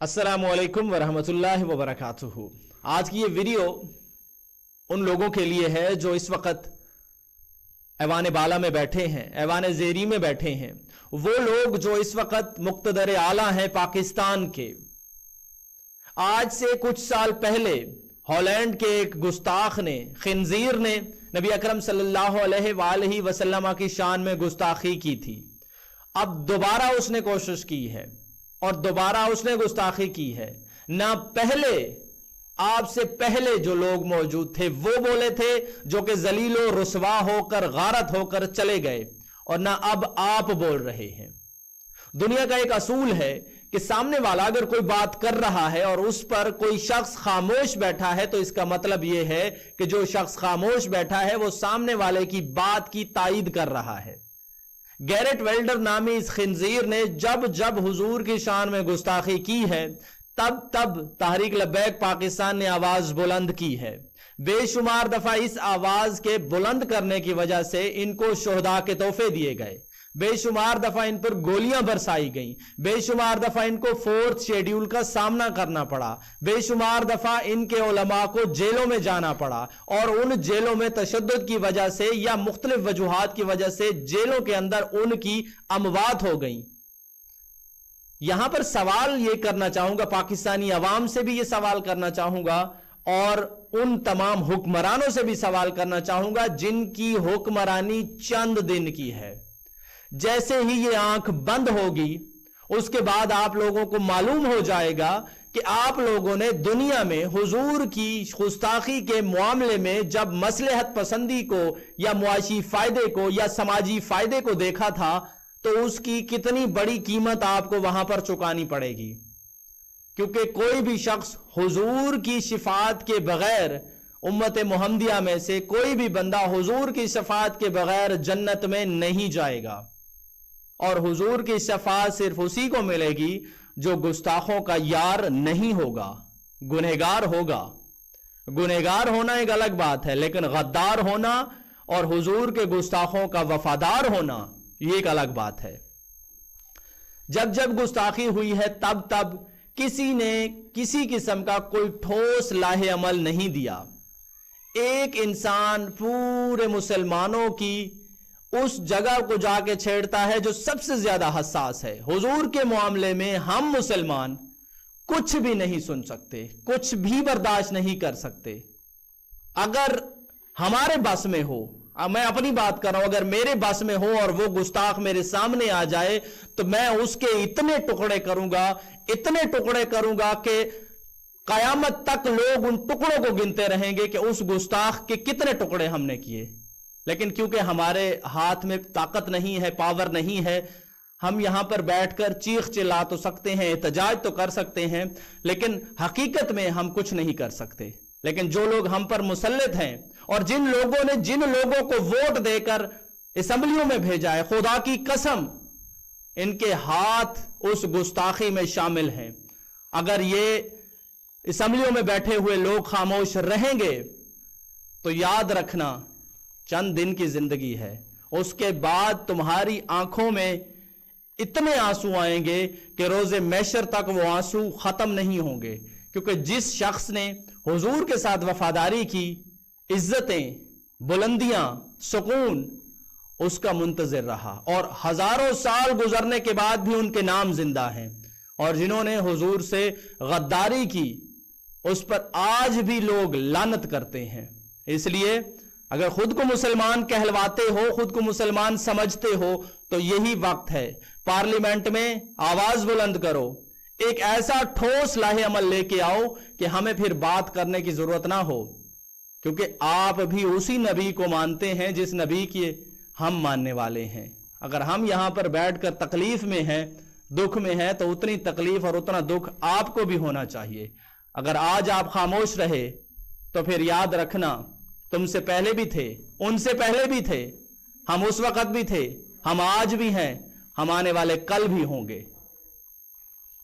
अस्सलामुअलैकुम वरहमतुल्लाहि वबरकातुहू। आज की ये वीडियो उन लोगों के लिए है जो इस वक्त ऐवान बाला में बैठे हैं, ऐवान ज़ेरी में बैठे हैं। वो लोग जो इस वक्त मुक्तदर आला हैं पाकिस्तान के। आज से कुछ साल पहले हॉलैंड के एक गुस्ताख ने, खिंजीर ने नबी अकरम सल्लल्लाहु अलैहि वसल्लम की शान में गुस्ताखी की थी। अब दोबारा उसने कोशिश की है और दोबारा उसने गुस्ताखी की है। ना पहले, आपसे पहले जो लोग मौजूद थे वो बोले थे, जो कि जलीलो रुसवा होकर गारत होकर चले गए, और ना अब आप बोल रहे हैं। दुनिया का एक असूल है कि सामने वाला अगर कोई बात कर रहा है और उस पर कोई शख्स खामोश बैठा है, तो इसका मतलब यह है कि जो शख्स खामोश बैठा है वो सामने वाले की बात की तायीद कर रहा है। गैरेट वेल्डर नामी इस खिंजीर ने जब जब हुजूर की शान में गुस्ताखी की है, तब तब तहरीक लब्बैक पाकिस्तान ने आवाज बुलंद की है। बेशुमार दफा इस आवाज के बुलंद करने की वजह से इनको शोहदा के तोहफे दिए गए, बेशुमार दफा इन पर गोलियां बरसाई गईं, बेशुमार दफा इनको 4th शेड्यूल का सामना करना पड़ा, बेशुमार दफा इनके उलमा को जेलों में जाना पड़ा, और उन जेलों में तशद्दुद की वजह से या मुख्तलिफ वजूहात की वजह से जेलों के अंदर उनकी अमवात हो गई। यहां पर सवाल यह करना चाहूंगा, पाकिस्तानी अवाम से भी यह सवाल करना चाहूंगा और उन तमाम हुक्मरानों से भी सवाल करना चाहूंगा जिनकी हुक्मरानी चंद दिन की है। जैसे ही ये आंख बंद होगी उसके बाद आप लोगों को मालूम हो जाएगा कि आप लोगों ने दुनिया में हुजूर की गुस्ताखी के मामले में जब मसलहत पसंदी को या मुआशी फायदे को या समाजी फायदे को देखा था, तो उसकी कितनी बड़ी कीमत आपको वहां पर चुकानी पड़ेगी। क्योंकि कोई भी शख्स हुजूर की शिफात के बगैर, उम्मत मुहम्मदिया में से कोई भी बंदा हुजूर की शफात के बगैर जन्नत में नहीं जाएगा। और हुजूर की शफात सिर्फ उसी को मिलेगी जो गुस्ताखों का यार नहीं होगा, गुनहगार होगा। गुनहगार होना एक अलग बात है, लेकिन गद्दार होना और हुजूर के गुस्ताखों का वफादार होना ये एक अलग बात है। जब जब गुस्ताखी हुई है तब तब किसी ने किसी किस्म का कोई ठोस लाहे अमल नहीं दिया। एक इंसान पूरे मुसलमानों की उस जगह को जाके छेड़ता है जो सबसे ज्यादा हसास है। हुजूर के मामले में हम मुसलमान कुछ भी नहीं सुन सकते, कुछ भी बर्दाश्त नहीं कर सकते। अगर हमारे बस में हो, मैं अपनी बात कर रहा हूं, अगर मेरे बस में हो और वो गुस्ताख मेरे सामने आ जाए, तो मैं उसके इतने टुकड़े करूंगा, इतने टुकड़े करूंगा कि कयामत तक लोग उन टुकड़ों को गिनते रहेंगे कि उस गुस्ताख के कितने टुकड़े हमने किए। लेकिन क्योंकि हमारे हाथ में ताकत नहीं है, पावर नहीं है, हम यहां पर बैठकर चीख चिल्ला तो सकते हैं, एहतजाज तो कर सकते हैं, लेकिन हकीकत में हम कुछ नहीं कर सकते। लेकिन जो लोग हम पर मुसल्लत हैं और जिन लोगों को वोट देकर असेंबलियों में भेजा है, खुदा की कसम इनके हाथ उस गुस्ताखी में शामिल हैं। अगर ये असेंबलियों में बैठे हुए लोग खामोश रहेंगे तो याद रखना, चंद दिन की जिंदगी है, उसके बाद तुम्हारी आंखों में इतने आंसू आएंगे कि रोजे मैशर तक वो आंसू खत्म नहीं होंगे। क्योंकि जिस शख्स ने हुजूर के साथ वफादारी की, इज्जतें, बुलंदियां, सुकून उसका मुंतजिर रहा, और हजारों साल गुजरने के बाद भी उनके नाम जिंदा हैं। और जिन्होंने हुजूर से गद्दारी की उस पर आज भी लोग लानत करते हैं। इसलिए अगर खुद को मुसलमान कहलवाते हो, खुद को मुसलमान समझते हो, तो यही वक्त है पार्लियामेंट में आवाज बुलंद करो, एक ऐसा ठोस लाहे अमल लेके आओ कि हमें फिर बात करने की जरूरत ना हो। क्योंकि आप भी उसी नबी को मानते हैं जिस नबी के हम मानने वाले हैं। अगर हम यहां पर बैठकर तकलीफ में हैं, दुख में हैं, तो उतनी तकलीफ और उतना दुख आपको भी होना चाहिए। अगर आज आप खामोश रहे तो फिर याद रखना, तुमसे पहले भी थे, उनसे पहले भी थे, हम उस वक्त भी थे, हम आज भी हैं, हम आने वाले कल भी होंगे।